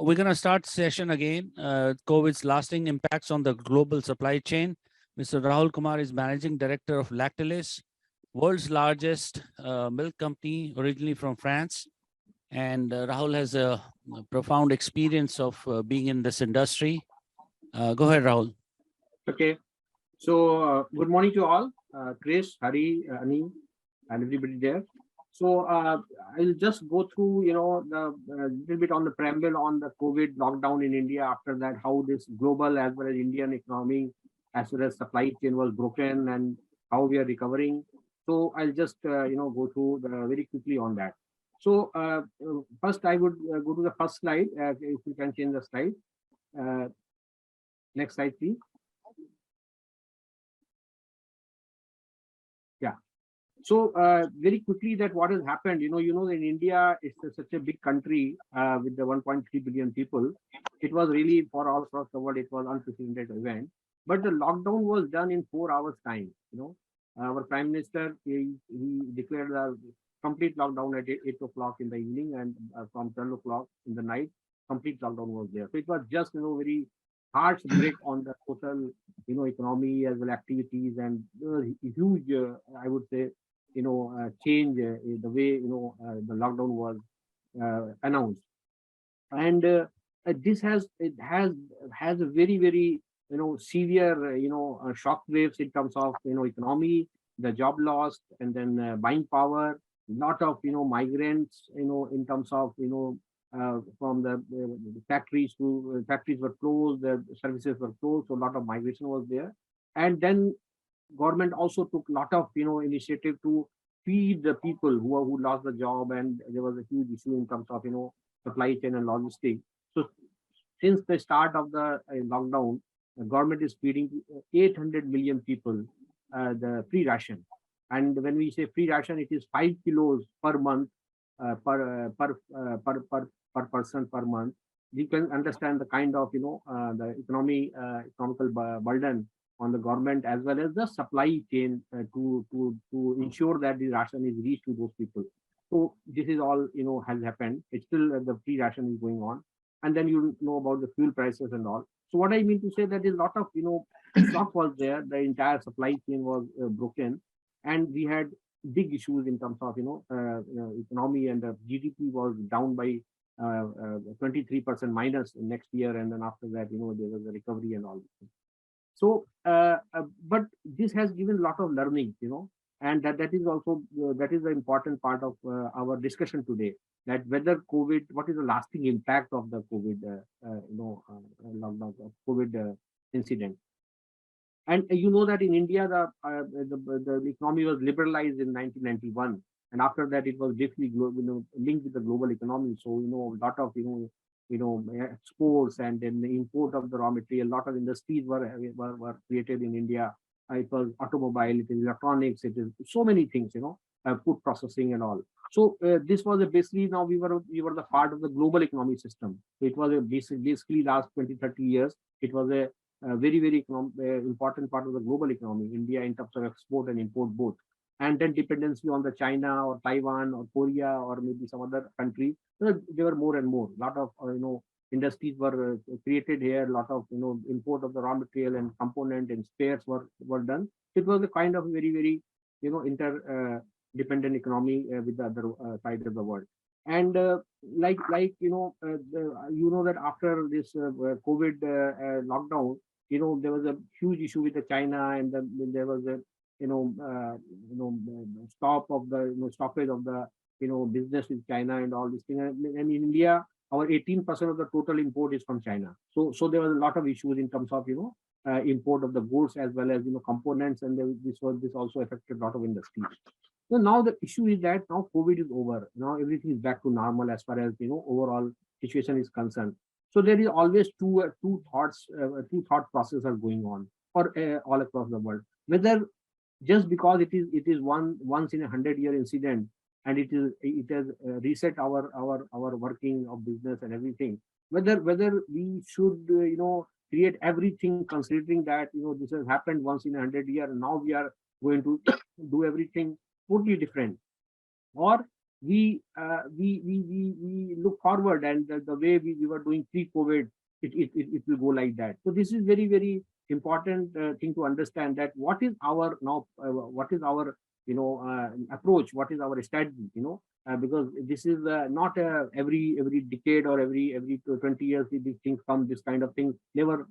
We're going to start session again. COVID's lasting impacts on the global supply chain. Mr. Rahul Kumar is Managing Director of Lactalis, world's largest milk company, originally from France. And Rahul has a profound experience of being in this industry. Go ahead, Rahul. Okay. So good morning to all, Chris, Hari, Ani, and everybody there. So I'll just go through, the little bit on the preamble on the COVID lockdown in India. After that, how this global as well as Indian economy, as well as supply chain was broken and how we are recovering. So I'll just, go through very quickly on that. So first, I would go to the first slide. If you can change the slide. Next slide, please. Yeah. So very quickly, that what has happened, in India, it's such a big country with the 1.3 billion people. It was really for all across the world, it was unprecedented event. But the lockdown was done in 4 hours time. Our Prime Minister, he declared the complete lockdown at 8 o'clock in the evening, and from 12 o'clock in the night, complete lockdown was there. So it was just, very harsh break on the total, economy as well activities, and huge, I would say, change the way, the lockdown was announced. And this has a very severe shock waves in terms of economy, the job loss, and then buying power, lot of migrants in terms of from the factories to factories were closed, the services were closed, so a lot of migration was there. And then government also took a lot of initiative to feed the people who lost the job, and there was a huge issue in terms of supply chain and logistics. So since the start of the lockdown, the government is feeding 800 million people the free ration. And when we say free ration, it is 5 kilos per month per person per month. You can understand the kind of the economical burden on the government as well as the supply chain to ensure that the ration is reached to those people. So this is all has happened. It's still the free ration is going on, and then you know about the fuel prices and all. So what I mean to say that is a lot of shock was there. The entire supply chain was broken, and we had big issues in terms of economy, and the GDP was down by 23% minus next year, and then after that there was a recovery and all. So but this has given a lot of learning, and that is also that is the important part of our discussion today, that whether COVID, what is the lasting impact of the COVID lockdown of COVID incident. And you know that in India, the economy was liberalized in 1991, and after that it was deeply linked with the global economy. So a lot of exports and then the import of the raw material. A lot of industries were created in India. It was automobile, it is electronics, it is so many things. Food processing and all. So this was basically, now we were the part of the global economic system. So it was basically last 20-30 years. It was a very important part of the global economy, India, in terms of export and import both. And then dependency on the China or Taiwan or Korea or maybe some other country, there were more and more. A lot of industries were created here. A lot of import of the raw material and component and spares were done. It was a kind of very interdependent economy with the other side of the world. And that after this COVID lockdown, there was a huge issue with the China, and then there was a stoppage of the business with China and all this thing. And in India, our 18% of the total import is from China. So there was a lot of issues in terms of import of the goods as well as components, and this also affected a lot of industries. So now the issue is that now COVID is over. Now everything is back to normal as far as overall situation is concerned. So there is always two thought processes are going on for all across the world. Whether just because it is once in 100-year incident, and it has reset our working of business and everything. Whether we should create everything considering that this has happened once in 100 years, and now we are going to do everything totally different, or we look forward, and the way we were doing pre-COVID, it will go like that. So this is very important thing to understand, that what is our now, what is our approach, what is our strategy, because this is not every decade or every 20 years these things come. This kind of thing never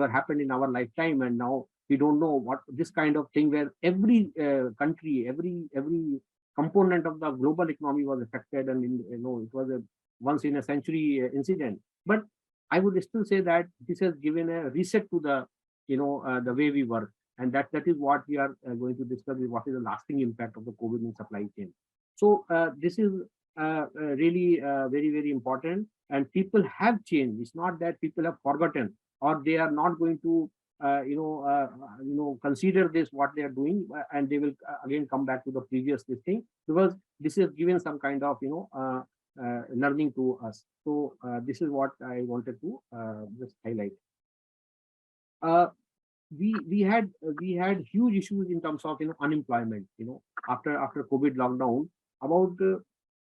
happened in our lifetime, and now we don't know what this kind of thing, where every country, every component of the global economy was affected, and it was a once in a century incident. But I would still say that this has given a reset to the way we work, and that is what we are going to discuss, is what is the lasting impact of the COVID in supply chain. So this is really very important, and people have changed. It's not that people have forgotten, or they are not going to consider this what they are doing, and they will again come back to the previous this thing, because this is given some kind of learning to us. So this is what I wanted to just highlight. We had huge issues in terms of unemployment. After COVID lockdown, about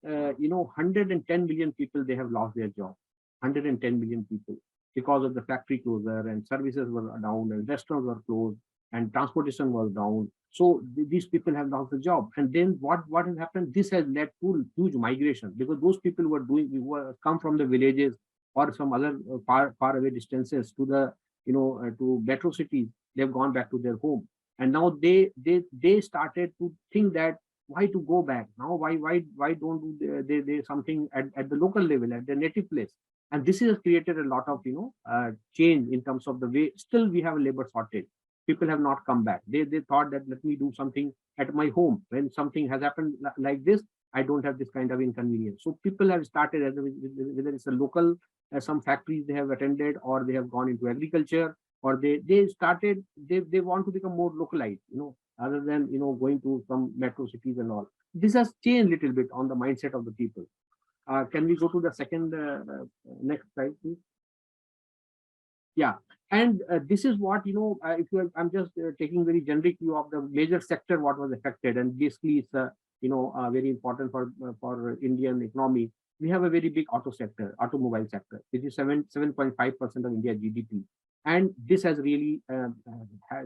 110 million people, they have lost their job. 110 million people, because of the factory closure, and services were down, and restaurants were closed, and transportation was down. So these people have lost the job. And then what has happened? This has led to huge migration, because those people were come from the villages or some other far away distances to the to metro cities. They've gone back to their home, and now they started to think that why to go back now, why don't do they something at the local level, at the native place. And this has created a lot of change in terms of the way. Still we have a labor shortage. People have not come back. They thought that let me do something at my home. When something has happened like this, I don't have this kind of inconvenience. So people have started, whether it's a local some factories they have attended, or they have gone into agriculture, or they started, they want to become more localized, other than going to some metro cities and all. This has changed a little bit on the mindset of the people. Can we go to the second next slide, please? Yeah, and this is what if I'm just taking very generic view of the major sector what was affected, and basically it's very important for Indian economy. We have a very big automobile sector, which is 7.5% of India GDP, and this has really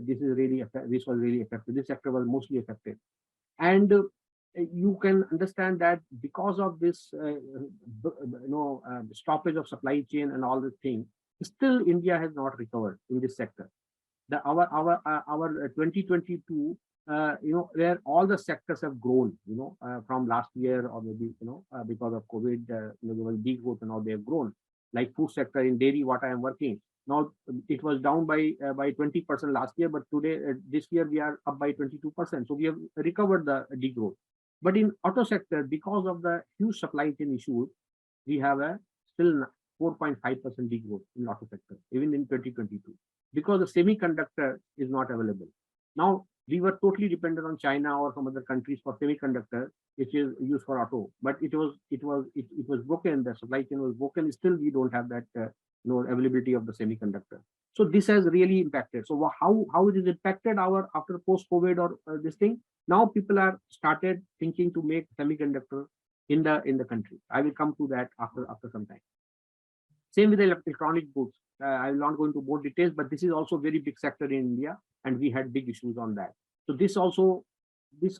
this was really affected. This sector was mostly affected, and you can understand that because of this stoppage of supply chain and all this thing, still India has not recovered in this sector. Our 2022, where all the sectors have grown, from last year, or maybe because of COVID, there was big growth, and now they have grown. Like food sector in dairy, what I am working now, it was down by 20% last year, but today this year we are up by 22%. So we have recovered the degrowth. But in auto sector, because of the huge supply chain issues, we have a still 4.5% degrowth in auto sector, even in 2022, because the semiconductor is not available. Now, we were totally dependent on China or some other countries for semiconductor, which is used for auto, but it was broken. The supply chain was broken. Still, we don't have that availability of the semiconductor. So this has really impacted. So how it is impacted our after post COVID or this thing? Now people are started thinking to make semiconductor in the country. I will come to that after some time. Same with the electronic goods. I will not go into more details, but this is also a very big sector in India, and we had big issues on that. So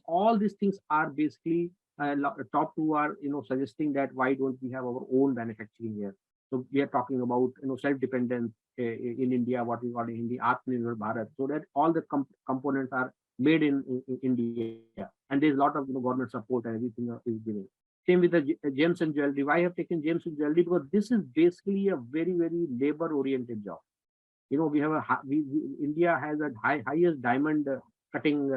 all these things are basically top two are suggesting that why don't we have our own manufacturing here? So we are talking about self-dependence in India, what we call in Hindi Atmanirbhar Bharat, so that all the components are made in India, and there's a lot of government support and everything is given. Same with the gems and jewelry. Why I have taken gems and jewelry? Because this is basically a very labor-oriented job. We have India has a highest diamond cutting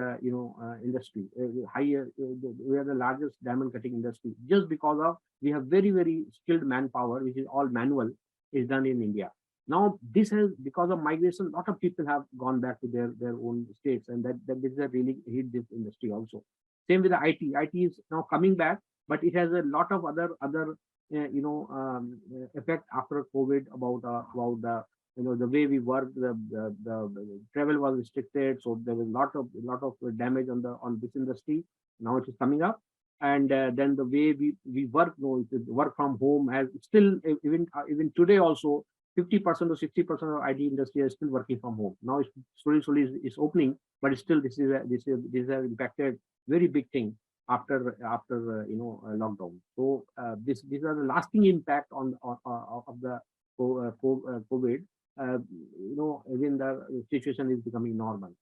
industry. We are the largest diamond cutting industry, just because of we have very skilled manpower, which is all manual, is done in India. Now this has, because of migration, a lot of people have gone back to their own states, and that this has really hit this industry also. Same with the IT. IT is now coming back, but it has a lot of other effect after COVID about the the way we work. The travel was restricted, so there was a lot of damage on this industry. Now it is coming up, and then the way we work, work from home has still, even today also, 50% or 60% of IT industry is still working from home. Now it's slowly is opening, but still this has impacted very big thing after lockdown. So these are the lasting impact of the COVID. Even the situation is becoming normal.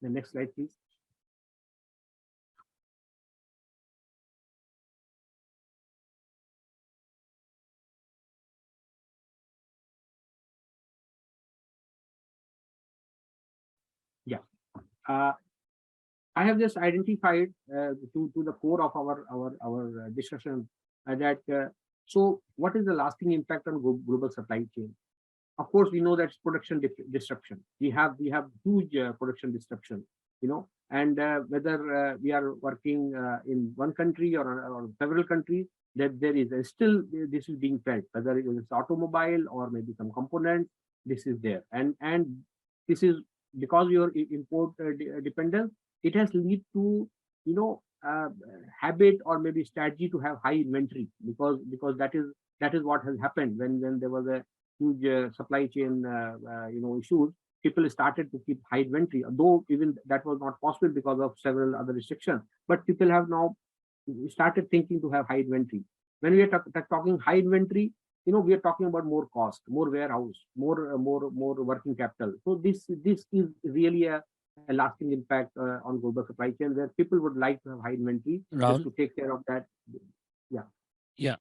The next slide, please. Yeah. I have just identified to the core of our discussion that so what is the lasting impact on global supply chain? Of course, we know that's production disruption. We have huge production disruption, and whether we are working in one country or several countries, that there is still this is being felt, whether it is automobile or maybe some components, this is there, and this is because your import dependence, it has lead to habit or maybe strategy to have high inventory, because that is what has happened when there was a huge supply chain issues. People started to keep high inventory, though even that was not possible because of several other restrictions, but people have now started thinking to have high inventory. When we are talking high inventory, we are talking about more cost, more warehouse, more working capital. So this is really a lasting impact on global supply chain, where people would like to have high inventory just to take care of that. Yeah.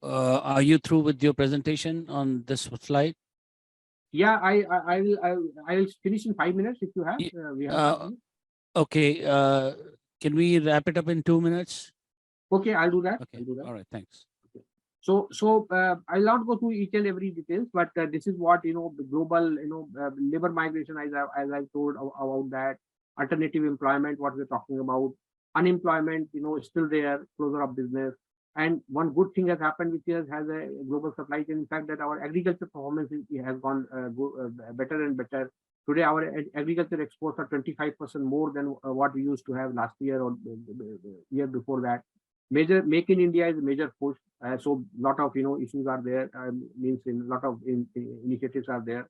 Are you through with your presentation on this slide? Yeah, I will finish in 5 minutes if you have. We have okay. Can we wrap it up in 2 minutes? Okay, I'll do that. Okay. I'll do that. All right. Thanks. Okay. So I'll not go through each and every details, but this is what the global labor migration, as I told about that. Alternative employment, what we're talking about. Unemployment, is still there. Closure of business. And one good thing has happened, which has a global supply chain. In fact, that our agriculture performance has gone better and better. Today, our agriculture exports are 25% more than what we used to have last year or the year before that. Major Make in India is a major push. So lot of issues are there. Means in lot of initiatives are there.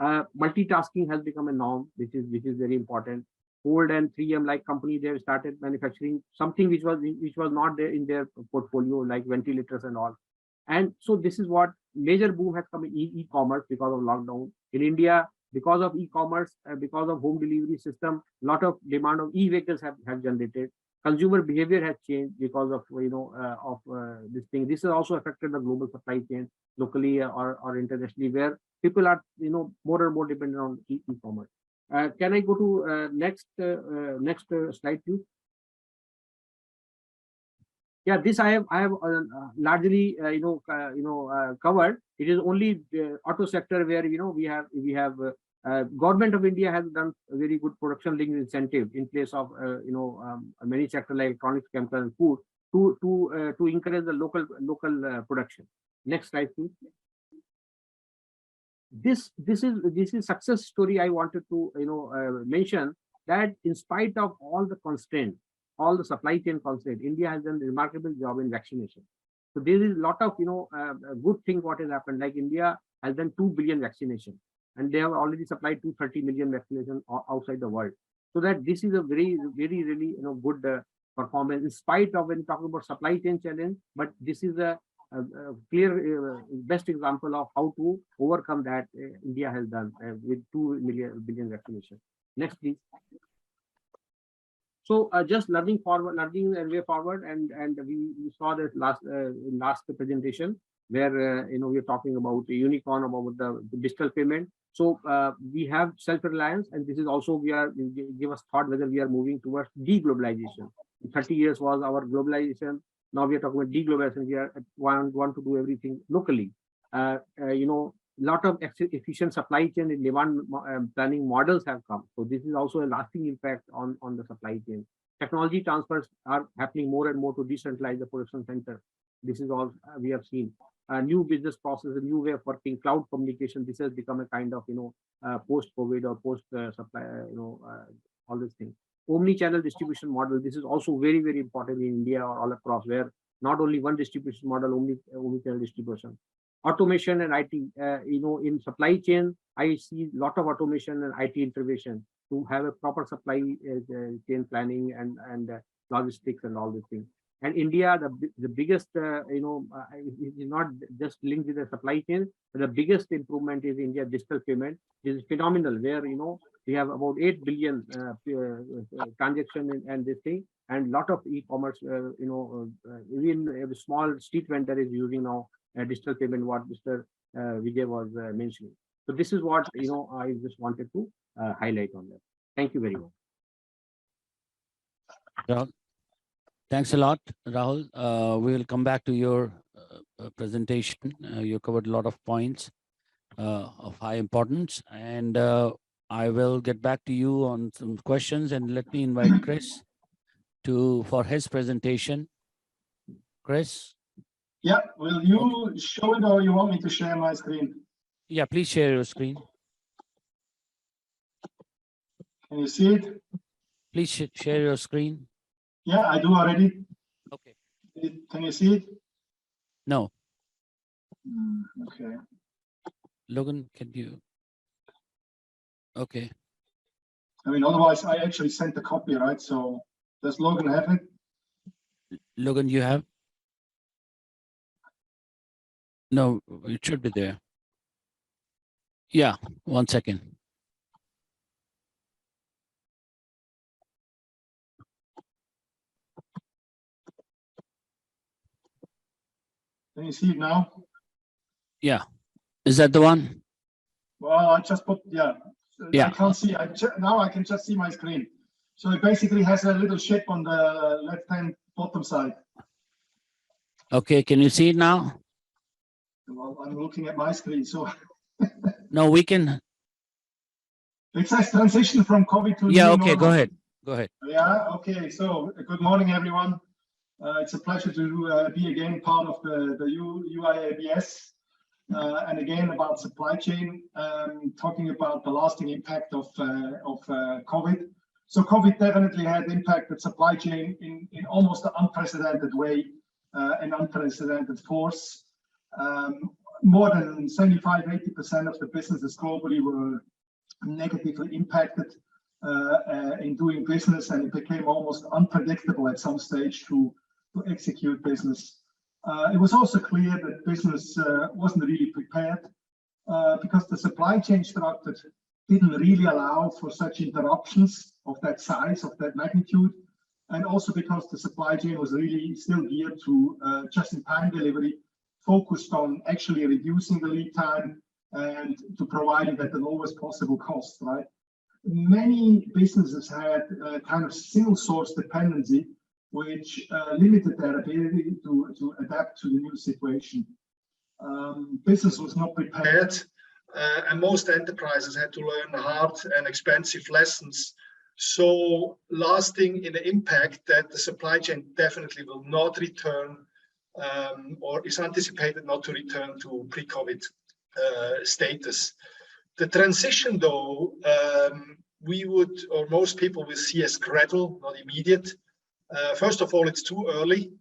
Multitasking has become a norm, which is very important. Ford and 3M like company, they have started manufacturing something which was not there in their portfolio, like ventilators and all. And so this is what major boom has come in e-commerce because of lockdown. In India, because of e-commerce, because of home delivery system, lot of demand of e-vehicles have generated. Consumer behavior has changed because of this thing. This has also affected the global supply chain locally or internationally, where people are more and more dependent on e-commerce. Can I go to next slide, please? Yeah, this I have largely covered. It is only auto sector where we have government of India has done a very good production linked incentive in place of many sectors like electronics, chemical, and food to encourage the local production. Next slide, please. This is success story I wanted to mention, that in spite of all the constraint, all the supply chain constraint, India has done a remarkable job in vaccination. So there is a lot of good thing what has happened. Like India has done 2 billion vaccination, and they have already supplied 230 million vaccination outside the world. So that this is a very really good performance in spite of when talking about supply chain challenge. But this is a clear best example of how to overcome that India has done with 2 billion vaccination. Next, please. So just learning and way forward, and we saw that last presentation where we're talking about a unicorn, about the digital payment. So we have self-reliance, and this is also give us thought whether we are moving towards deglobalization. 30 years was our globalization. Now we are talking about deglobalization. We are want to do everything locally. Lot of efficient supply chain and demand planning models have come. So this is also a lasting impact on the supply chain. Technology transfers are happening more and more to decentralize the production center. This is all we have seen. New business process, a new way of working, cloud communication. This has become a kind of post-COVID or post-supply, all these things. omni-channel distribution model. This is also very, very important in India or all across, where not only one distribution model, omni-channel distribution. Automation and IT, in supply chain, I see a lot of automation and IT intervention to have a proper supply chain planning and logistics and all these things. And India, the biggest, is not just linked with the supply chain, but the biggest improvement is India digital payment. This is phenomenal, where, we have about 8 billion transaction and this thing, and lot of e-commerce, even a small street vendor is using now digital payment, what Mr. Vijay was mentioning. So this is what, I just wanted to highlight on that. Thank you very much. Rahul. Thanks a lot, Rahul. We will come back to your presentation. You covered a lot of points of high importance, and I will get back to you on some questions, and let me invite Chris for his presentation. Chris? Yeah, will you show it, or you want me to share my screen? Yeah, please share your screen. Can you see it? Please share your screen. Yeah, I do already. Okay. Can you see it? No. Okay. Logan, can you? Okay. I mean, otherwise, I actually sent the copy, right? So does Logan have it? Logan, you have? No, it should be there. Yeah, 1 second. Can you see it now? Yeah. Is that the one? Well, I just put, yeah. Yeah. I can't see. Now I can just see my screen. So it basically has a little ship on the left-hand bottom side. Okay, can you see it now? Well, I'm looking at my screen, so. No, we can. It says transition from COVID to. Yeah, okay, go ahead. Go ahead. Yeah, okay. So good morning, everyone. It's a pleasure to be again part of the UIABS. And again about supply chain, talking about the lasting impact of COVID. So COVID definitely had impacted supply chain in almost an unprecedented way, an unprecedented force. More than 75–80% of the businesses globally were negatively impacted in doing business, and it became almost unpredictable at some stage to execute business. It was also clear that business wasn't really prepared because the supply chain structure didn't really allow for such interruptions of that size, of that magnitude, and also because the supply chain was really still geared to just-in-time delivery, focused on actually reducing the lead time and to provide it at the lowest possible cost, right? Many businesses had kind of single source dependency, which limited their ability to adapt to the new situation. Business was not prepared, and most enterprises had to learn hard and expensive lessons. So lasting in the impact that the supply chain definitely will not return, or is anticipated not to return to pre-COVID status. The transition, though, we would, or most people will see as gradual, not immediate. First of all, it's too early.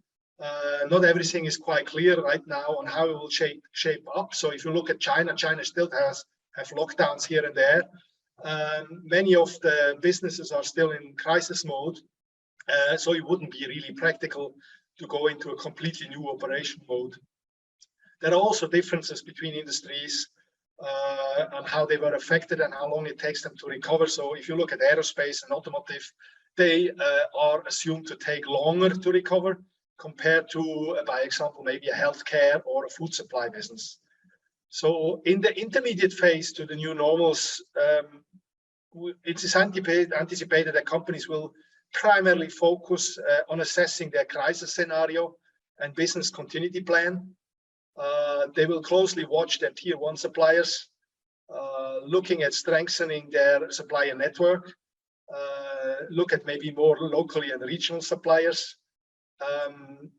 Not everything is quite clear right now on how it will shape up. So if you look at China, China still have lockdowns here and there. Many of the businesses are still in crisis mode. So it wouldn't be really practical to go into a completely new operation mode. There are also differences between industries on how they were affected and how long it takes them to recover. So if you look at aerospace and automotive, they are assumed to take longer to recover compared to, by example, maybe a healthcare or a food supply business. So in the intermediate phase to the new normals, it is anticipated that companies will primarily focus on assessing their crisis scenario and business continuity plan. They will closely watch their tier 1 suppliers, looking at strengthening their supplier network, look at maybe more locally and regional suppliers.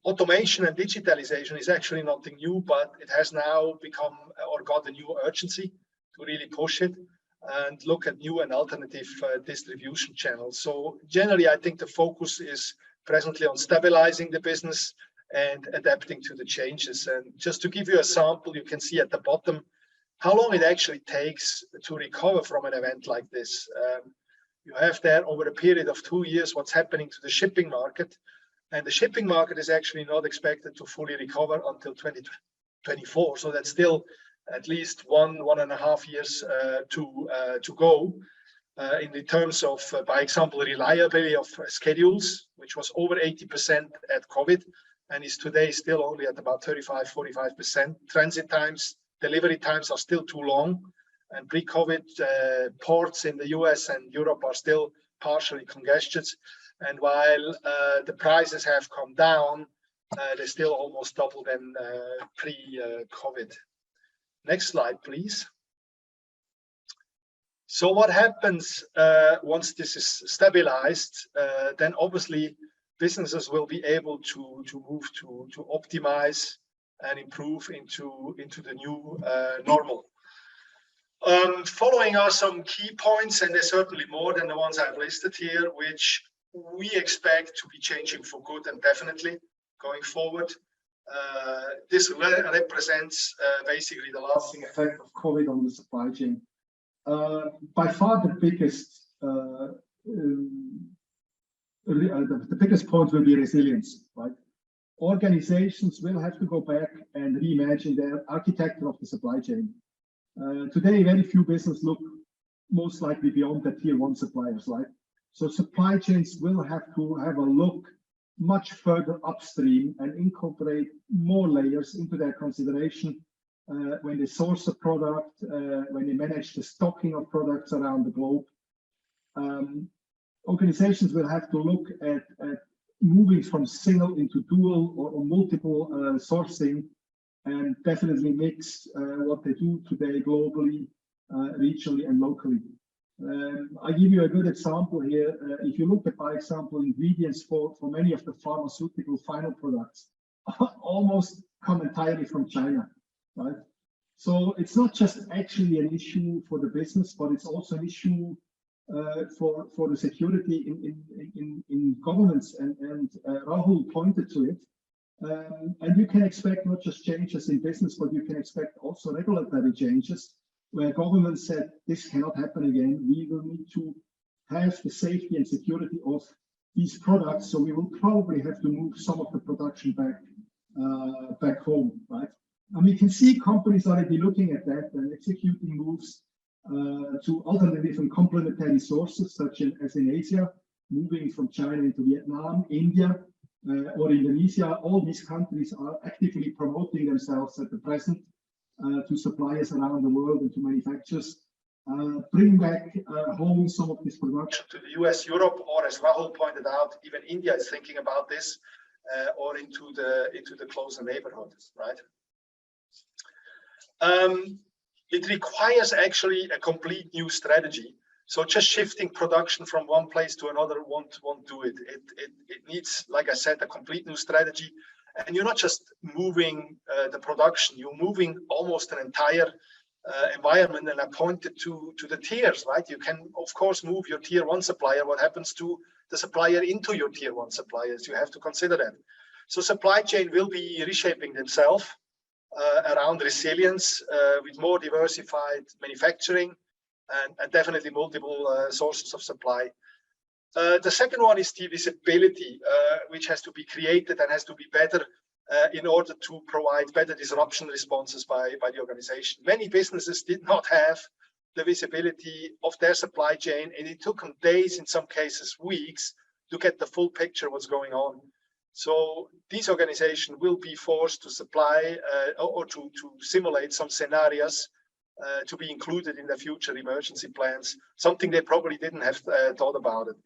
Automation and digitalization is actually nothing new, but it has now become or got a new urgency to really push it. and look at new and alternative distribution channels. So generally, I think the focus is presently on stabilizing the business and adapting to the changes. And just to give you a sample, you can see at the bottom how long it actually takes to recover from an event like this. You have there over a period of 2 years what's happening to the shipping market. And the shipping market is actually not expected to fully recover until 2024. So that's still at least 1.5 years to go. In the terms of, by example, reliability of schedules, which was over 80% at COVID, and is today still only at about 35-45%. Transit times, delivery times are still too long, and pre-COVID ports in the US and Europe are still partially congested. And while the prices have come down, they're still almost double than pre-COVID. Next slide, please. So what happens once this is stabilized? Then obviously businesses will be able to move to optimize and improve into the new normal. Following are some key points, and there's certainly more than the ones I've listed here, which we expect to be changing for good and definitely going forward. This represents basically the lasting effect of COVID on the supply chain. By far the biggest point will be resilience, right? Organizations will have to go back and reimagine their architecture of the supply chain. Today, very few businesses look most likely beyond the tier 1 suppliers, right? So supply chains will have to have a look much further upstream and incorporate more layers into their consideration when they source a product, when they manage the stocking of products around the globe. Organizations will have to look at moving from single into dual or multiple sourcing, and definitely mix what they do today globally, regionally and locally. I give you a good example here. If you look at, by example, ingredients for many of the pharmaceutical final products, almost come entirely from China, right? So it's not just actually an issue for the business, but it's also an issue for the security in governments, and Rahul pointed to it. And you can expect not just changes in business, but you can expect also regulatory changes where government said this cannot happen again. We will need to have the safety and security of these products, so we will probably have to move some of the production back home, right? And we can see companies already looking at that and executing moves to alternative and complementary sources, such as in Asia, moving from China into Vietnam, India, or Indonesia. All these countries are actively promoting themselves at the present to suppliers around the world and to manufacturers. Bring back home some of this production to the US, Europe, or as Rahul pointed out, even India is thinking about this, or into the closer neighborhood, right? It requires actually a complete new strategy. So just shifting production from one place to another won't do it. It needs, like I said, a complete new strategy. And you're not just moving the production, you're moving almost an entire environment. And I pointed to the tiers, right? You can, of course, move your tier 1 supplier. What happens to the supplier into your tier 1 suppliers? You have to consider that. So supply chain will be reshaping themselves around resilience with more diversified manufacturing and definitely multiple sources of supply. The second one is the visibility, which has to be created and has to be better in order to provide better disruption responses by the organization. Many businesses did not have the visibility of their supply chain, and it took them days, in some cases weeks, to get the full picture of what's going on. So these organizations will be forced to supply or to simulate some scenarios to be included in their future emergency plans, something they probably didn't have thought about it.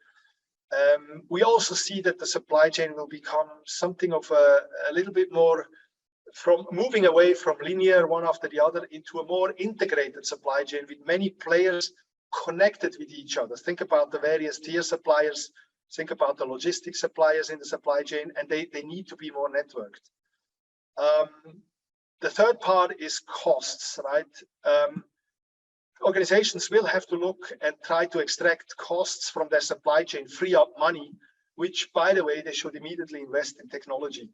We also see that the supply chain will become something of a little bit more from moving away from linear one after the other into a more integrated supply chain with many players connected with each other. Think about the various tier suppliers, think about the logistics suppliers in the supply chain, and they need to be more networked. The third part is costs, right? organizations will have to look and try to extract costs from their supply chain, free up money, which, by the way, they should immediately invest in technology.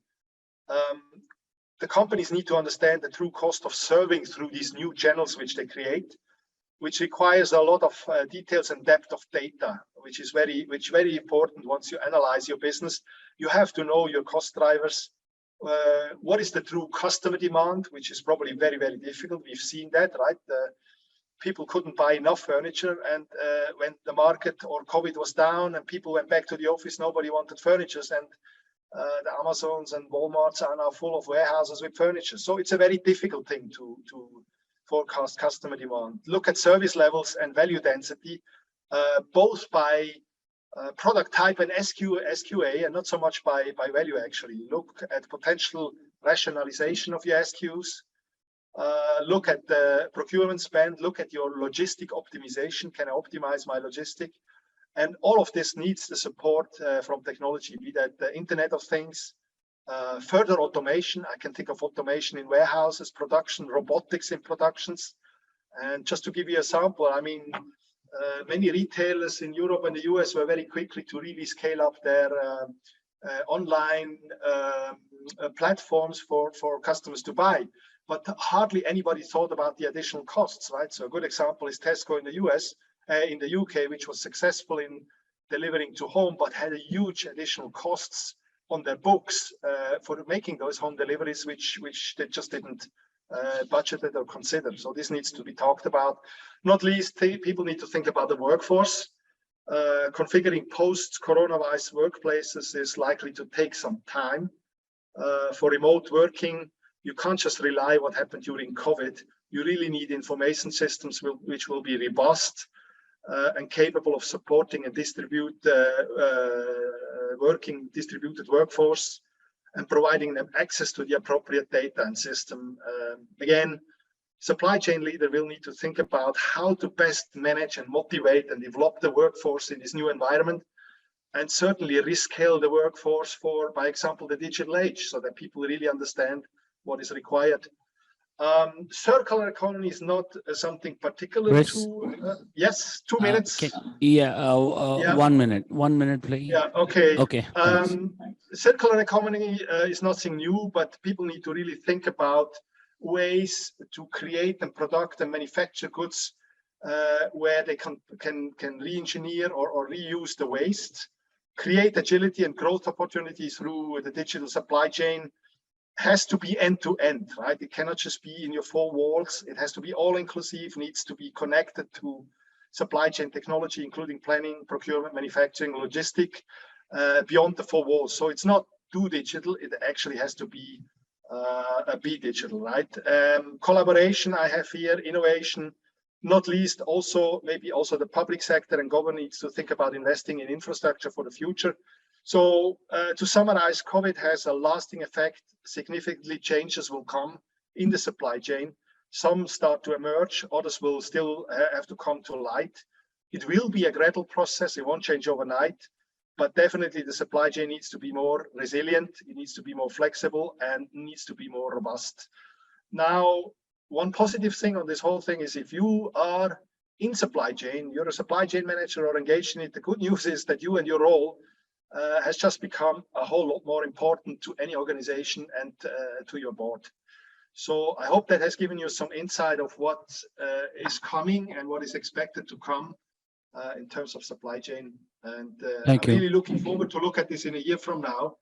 The companies need to understand the true cost of serving through these new channels which they create, which requires a lot of details and depth of data, which is very important. Once you analyze your business, you have to know your cost drivers. What is the true customer demand, which is probably very difficult. We've seen that, right? People couldn't buy enough furniture, and when the market or COVID was down and people went back to the office, nobody wanted furniture, and the Amazons and Walmarts are now full of warehouses with furniture. So it's a very difficult thing to forecast customer demand. Look at service levels and value density, both by product type and SQA, and not so much by value. Actually, look at potential rationalization of your SKUs. Look at the procurement spend. Look at your logistic optimization. Can I optimize my logistic? And all of this needs the support from technology, be that the Internet of Things, further automation. I can think of automation in warehouses, production, robotics in productions. And just to give you a sample, I mean, many retailers in Europe and the US were very quickly to really scale up their online platforms for customers to buy. But hardly anybody thought about the additional costs, right? So a good example is Tesco in the US, in the UK, which was successful in delivering to home, but had a huge additional costs on their books for making those home deliveries, which they just didn't budgeted or consider. So this needs to be talked about. Not least, people need to think about the workforce. Configuring post-coronavirus workplaces is likely to take some time. For remote working, you can't just rely on what happened during COVID. You really need information systems which will be robust and capable of supporting a distributed workforce and providing them access to the appropriate data and system. Again, supply chain leader will need to think about how to best manage and motivate and develop the workforce in this new environment, and certainly rescale the workforce for, by example, the digital age, so that people really understand what is required. Circular economy is not something particular Chris? to yes, 2 minutes. 1 minute. 1 minute, please. Yeah, okay. Okay. Circular economy is nothing new, but people need to really think about ways to create and product and manufacture goods where they can re-engineer or reuse the waste, create agility and growth opportunities through the digital supply chain. Has to be end-to-end, right? It cannot just be in your four walls. It has to be all-inclusive, needs to be connected to supply chain technology, including planning, procurement, manufacturing, logistic, beyond the four walls. So it's not too digital. It actually has to be digital, right? Collaboration, I have here, innovation, not least also, maybe also the public sector and government needs to think about investing in infrastructure for the future. So to summarize, COVID has a lasting effect. Significantly changes will come in the supply chain. Some start to emerge, others will still have to come to light. It will be a gradual process. It won't change overnight, but definitely the supply chain needs to be more resilient. It needs to be more flexible and needs to be more robust. Now, one positive thing on this whole thing is if you are in supply chain, you're a supply chain manager or engaged in it, the good news is that you and your role has just become a whole lot more important to any organization and to your board. So I hope that has given you some insight of what is coming and what is expected to come in terms of supply chain. And I'm really looking forward to look at this in a year from now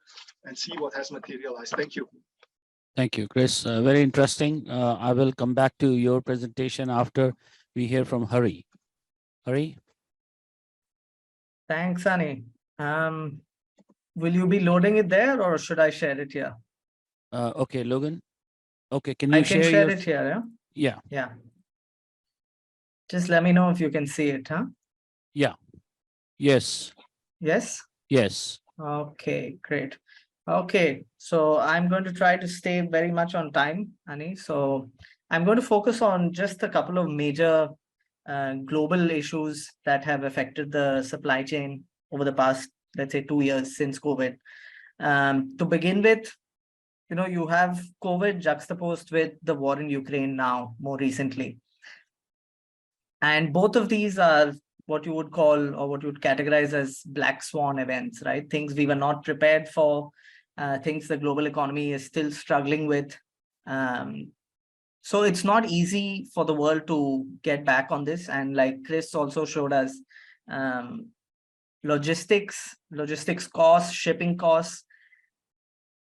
and see what has materialized. Thank you. Thank you, Chris. Very interesting. I will come back to your presentation after we hear from Hari. Hari? Thanks, Ani. Will you be loading it there or should I share it here? Okay, Logan. Okay, can you I can share it here, yeah? Yeah. Just let me know if you can see it, huh? Yeah. Yes. Yes? Yes. Okay, great. Okay, so I'm going to try to stay very much on time, Ani. So I'm going to focus on just a couple of major global issues that have affected the supply chain over the past, let's say, 2 years since COVID. To begin with, you have COVID juxtaposed with the war in Ukraine now, more recently. And both of these are what you would call, or what you would categorize as black swan events, right? Things we were not prepared for, things the global economy is still struggling with. So it's not easy for the world to get back on this. And like Chris also showed us, logistics costs, shipping costs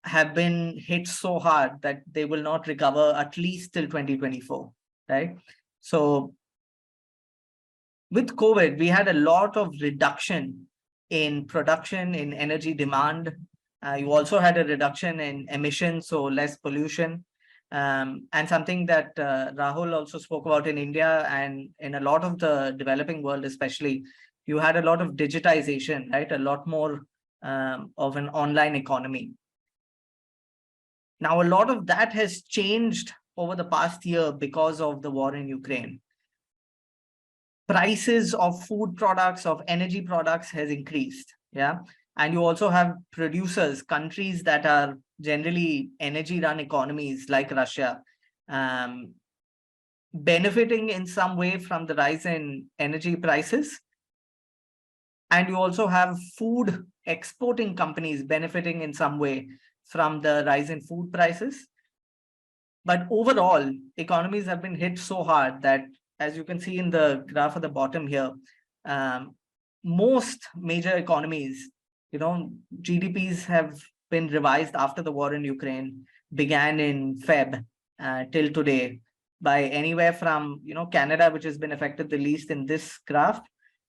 have been hit so hard that they will not recover at least till 2024, right? So with COVID, we had a lot of reduction in production, in energy demand. You also had a reduction in emissions, so less pollution. And something that Rahul also spoke about in India and in a lot of the developing world, especially, you had a lot of digitization, right? A lot more of an online economy. Now, a lot of that has changed over the past year because of the war in Ukraine. Prices of food products, of energy products has increased. Yeah. And you also have producers, countries that are generally energy run economies like Russia, benefiting in some way from the rise in energy prices. And you also have food exporting companies benefiting in some way from the rise in food prices. But overall, economies have been hit so hard that, as you can see in the graph at the bottom here, most major economies, GDPs have been revised after the war in Ukraine began in Feb till today by anywhere from, Canada, which has been affected the least in this graph,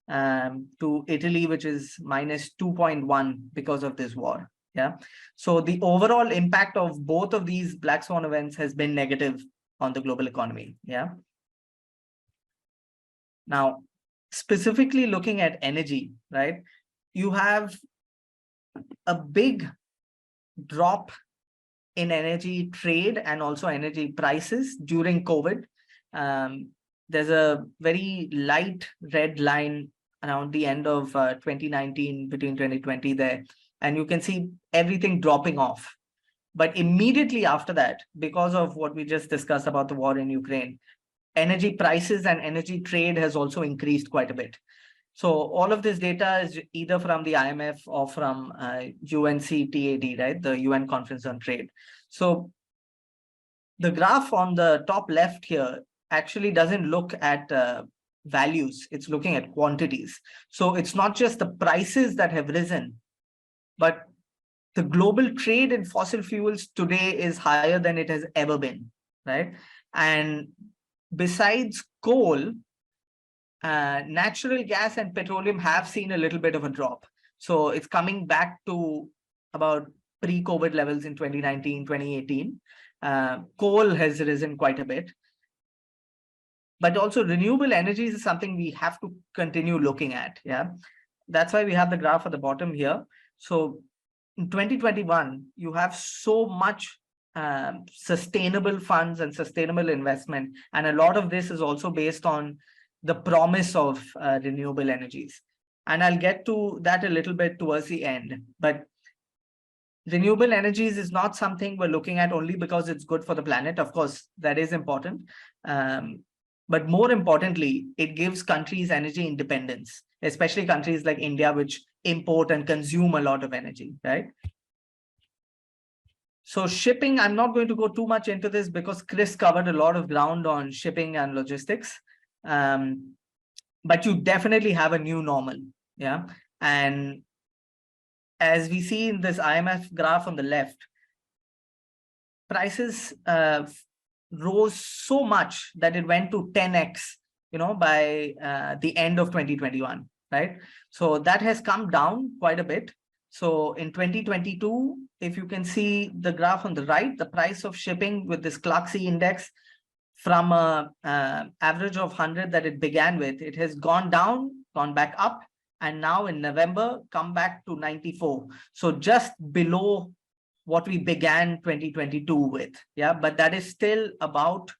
to Italy, which is minus 2.1 because of this war. Yeah. So the overall impact of both of these black swan events has been negative on the global economy. Yeah. Now, specifically looking at energy, right? You have a big drop in energy trade and also energy prices during COVID. There's a very light red line around the end of 2019, between 2020 there. And you can see everything dropping off. But immediately after that, because of what we just discussed about the war in Ukraine, energy prices and energy trade has also increased quite a bit. So all of this data is either from the IMF or from UNCTAD, right? The UN Conference on Trade. So the graph on the top left here actually doesn't look at values. It's looking at quantities. So it's not just the prices that have risen, but the global trade in fossil fuels today is higher than it has ever been, right? And besides coal, natural gas and petroleum have seen a little bit of a drop. So it's coming back to about pre-COVID levels in 2019, 2018. Coal has risen quite a bit. But also renewable energies is something we have to continue looking at. Yeah, that's why we have the graph at the bottom here. So in 2021, you have so much sustainable funds and sustainable investment. And a lot of this is also based on the promise of renewable energies. And I'll get to that a little bit towards the end. But renewable energies is not something we're looking at only because it's good for the planet. Of course, that is important. But more importantly, it gives countries energy independence, especially countries like India, which import and consume a lot of energy, right? So shipping, I'm not going to go too much into this because Chris covered a lot of ground on shipping and logistics. But you definitely have a new normal, yeah? And as we see in this IMF graph on the left, prices rose so much that it went to 10x, by the end of 2021, right? So that has come down quite a bit. So in 2022, if you can see the graph on the right, the price of shipping with this Clark-C index from a average of 100 that it began with, it has gone down, gone back up, and now in November, come back to 94. So just below what we began 2022 with, yeah, but that is still about,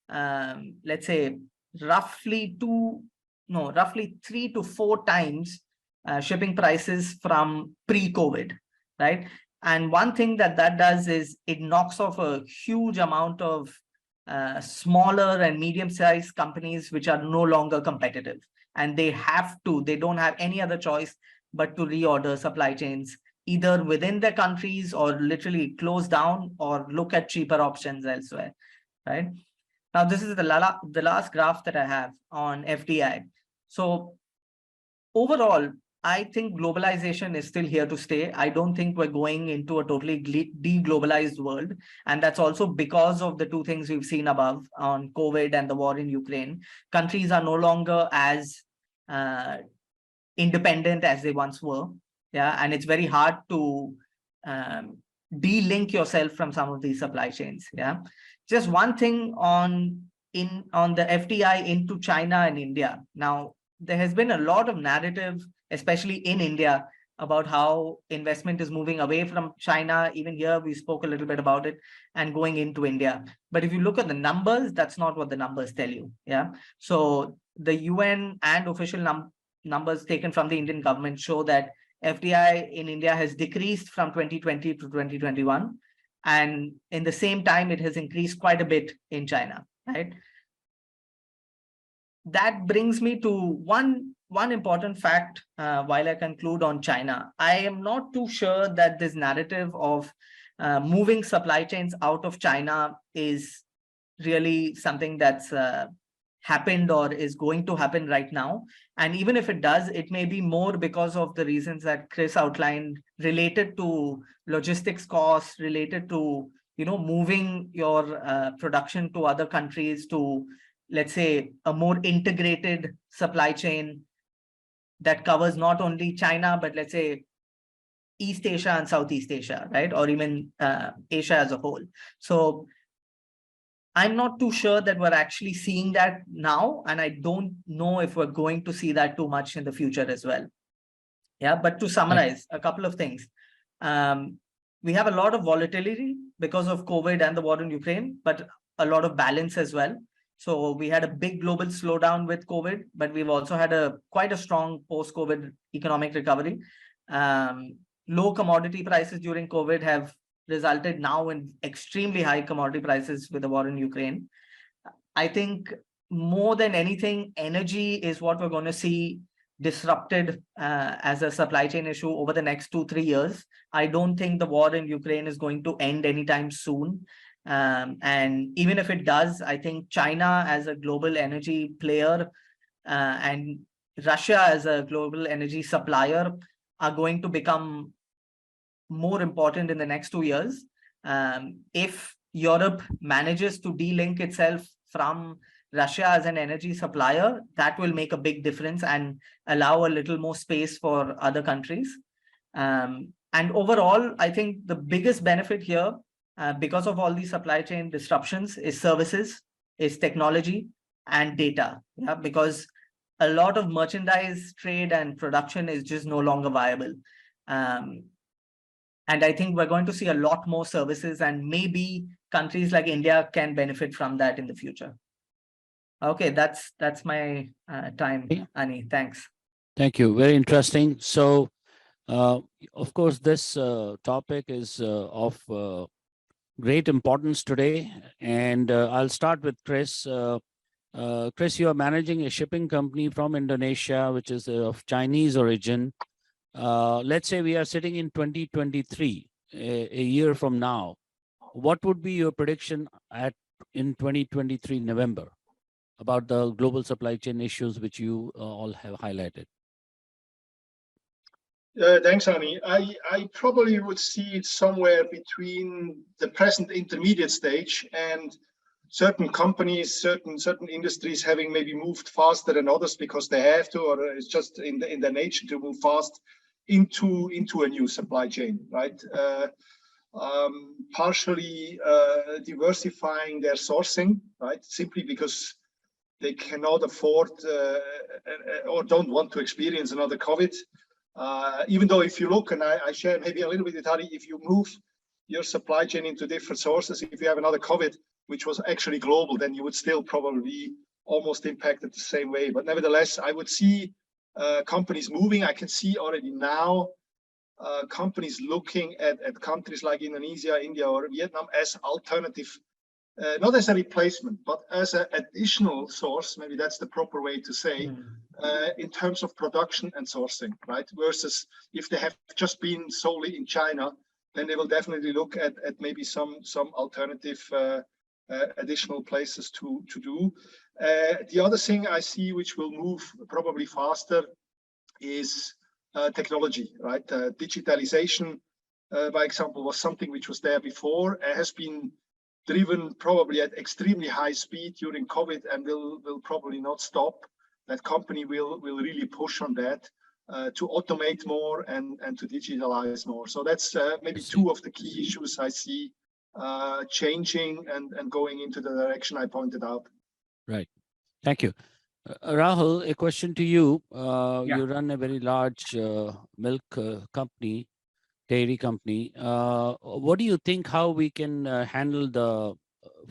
let's say, roughly 3 to 4 times shipping prices from pre-COVID, right? And one thing that does is it knocks off a huge amount of smaller and medium-sized companies which are no longer competitive, and they don't have any other choice but to reorder supply chains either within their countries or literally close down or look at cheaper options elsewhere, right? Now, this is the last graph that I have on FDI. So overall, I think globalization is still here to stay. I don't think we're going into a totally de-globalized world. And that's also because of the two things we've seen above on COVID and the war in Ukraine. Countries are no longer as independent as they once were. Yeah, and it's very hard to de-link yourself from some of these supply chains. Yeah, just one thing on the FDI into China and India. Now, there has been a lot of narrative, especially in India, about how investment is moving away from China. Even here, we spoke a little bit about it, and going into India. But if you look at the numbers, that's not what the numbers tell you. Yeah, so the UN and official numbers taken from the Indian government show that FDI in India has decreased from 2020 to 2021. And in the same time, it has increased quite a bit in China, right? That brings me to one important fact while I conclude on China. I am not too sure that this narrative of moving supply chains out of China is really something that's happened or is going to happen right now. And even if it does, it may be more because of the reasons that Chris outlined related to logistics costs, related to, moving your production to other countries, to, let's say, a more integrated supply chain that covers not only China, but let's say East Asia and Southeast Asia, right? Or even Asia as a whole. So I'm not too sure that we're actually seeing that now, and I don't know if we're going to see that too much in the future as well. Yeah, but to summarize a couple of things. We have a lot of volatility because of COVID and the war in Ukraine, but a lot of balance as well. So we had a big global slowdown with COVID, but we've also had quite a strong post-COVID economic recovery. Low commodity prices during COVID have resulted now in extremely high commodity prices with the war in Ukraine. I think more than anything, energy is what we're going to see disrupted as a supply chain issue over the next 2-3 years. I don't think the war in Ukraine is going to end anytime soon. And even if it does, I think China as a global energy player and Russia as a global energy supplier are going to become more important in the next 2 years. If Europe manages to de-link itself from Russia as an energy supplier, that will make a big difference and allow a little more space for other countries. And overall, I think the biggest benefit here, because of all these supply chain disruptions, is services, is technology and data. Yeah, because a lot of merchandise trade and production is just no longer viable. And I think we're going to see a lot more services, and maybe countries like India can benefit from that in the future. Okay, that's my time, Ani. Thanks. Thank you. Very interesting. So, of course, this topic is of great importance today. And I'll start with Chris. Chris, you are managing a shipping company from Indonesia, which is of Chinese origin. Let's say we are sitting in 2023, a year from now. What would be your prediction in 2023 November about the global supply chain issues which you all have highlighted? Thanks, Ani. I probably would see it somewhere between the present intermediate stage and certain companies, certain industries having maybe moved faster than others because they have to, or it's just in their nature to move fast into a new supply chain, right? Partially diversifying their sourcing, right? Simply because they cannot afford or don't want to experience another COVID. Even though if you look, and I share maybe a little bit with Hari, if you move your supply chain into different sources, if you have another COVID, which was actually global, then you would still probably be almost impacted the same way. But nevertheless, I would see companies moving. I can see already now companies looking at countries like Indonesia, India, or Vietnam as alternative not as a replacement, but as an additional source, maybe that's the proper way to say, in terms of production and sourcing, right? Versus if they have just been solely in China, then they will definitely look at maybe some alternative additional places to do. The other thing I see which will move probably faster is technology, right? Digitalization, by example, was something which was there before, has been driven probably at extremely high speed during COVID and will probably not stop. That company will really push on that to automate more and to digitalize more. So that's maybe two of the key issues I see changing and going into the direction I pointed out. Right. Thank you. Rahul, a question to you. Yeah. You run a very large milk company, dairy company. What do you think how we can handle the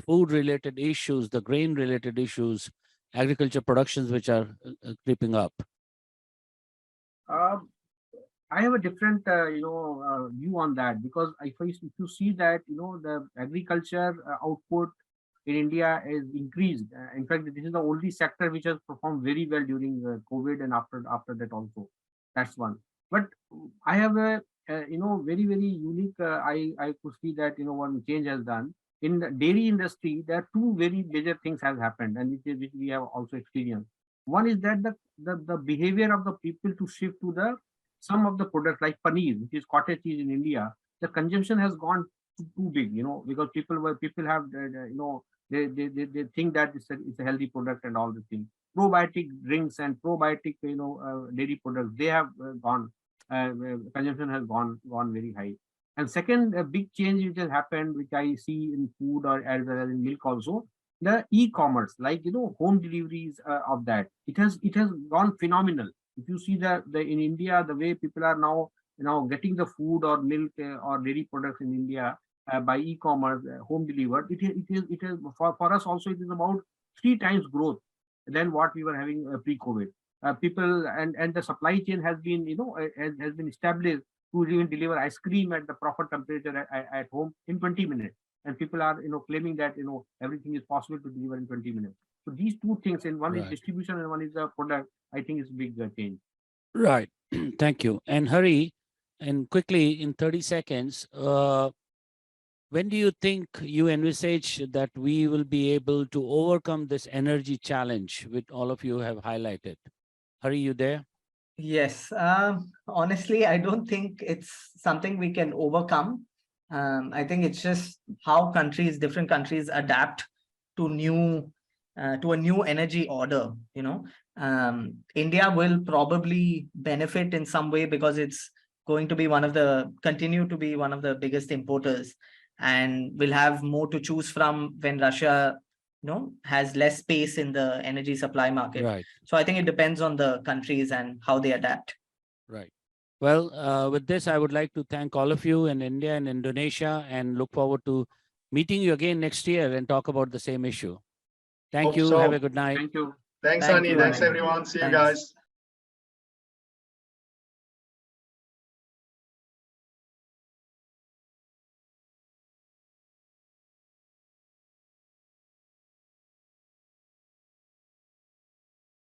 food-related issues, the grain-related issues, agriculture productions which are creeping up? I have a different, view on that, because if you see that, the agriculture output in India is increased. In fact, this is the only sector which has performed very well during COVID and after that also. That's one. But I have a, very, very unique, I could see that, one change has done. In the dairy industry, there are two very major things have happened, and which we have also experienced. One is that the behavior of the people to shift to some of the products like paneer, which is cottage cheese in India, the consumption has gone too big, because people have, they think that it's a healthy product and all the things. Probiotic drinks and probiotic, dairy products, they have gone, consumption has gone very high. And second, a big change which has happened, which I see in food or as well as in milk also, the e-commerce, like home deliveries of that. It has gone phenomenal. If you see the in India, the way people are now getting the food or milk or dairy products in India by e-commerce, home delivered, it is for us also, it is about 3 times growth than what we were having pre-COVID. People and the supply chain has been has been established to even deliver ice cream at the proper temperature at home in 20 minutes. And people are claiming that everything is possible to deliver in 20 minutes. So these two things, and one is distribution and one is the product, I think is a big change. Right. Thank you. And Hari, and quickly in 30 seconds, when do you think you envisage that we will be able to overcome this energy challenge which all of you have highlighted? Hari, you there? Yes. Honestly, I don't think it's something we can overcome. I think it's just how different countries adapt to a new energy order. India will probably benefit in some way because it's going to be continue to be one of the biggest importers, and will have more to choose from when Russia has less space in the energy supply market. Right. So I think it depends on the countries and how they adapt. Right. Well, with this, I would like to thank all of you in India and Indonesia, and look forward to meeting you again next year and talk about the same issue. Thank Hope you. so. Have a good night. Thank you. Thanks, Thank Annie. you, Thanks, Annie. everyone. See you Thanks. guys.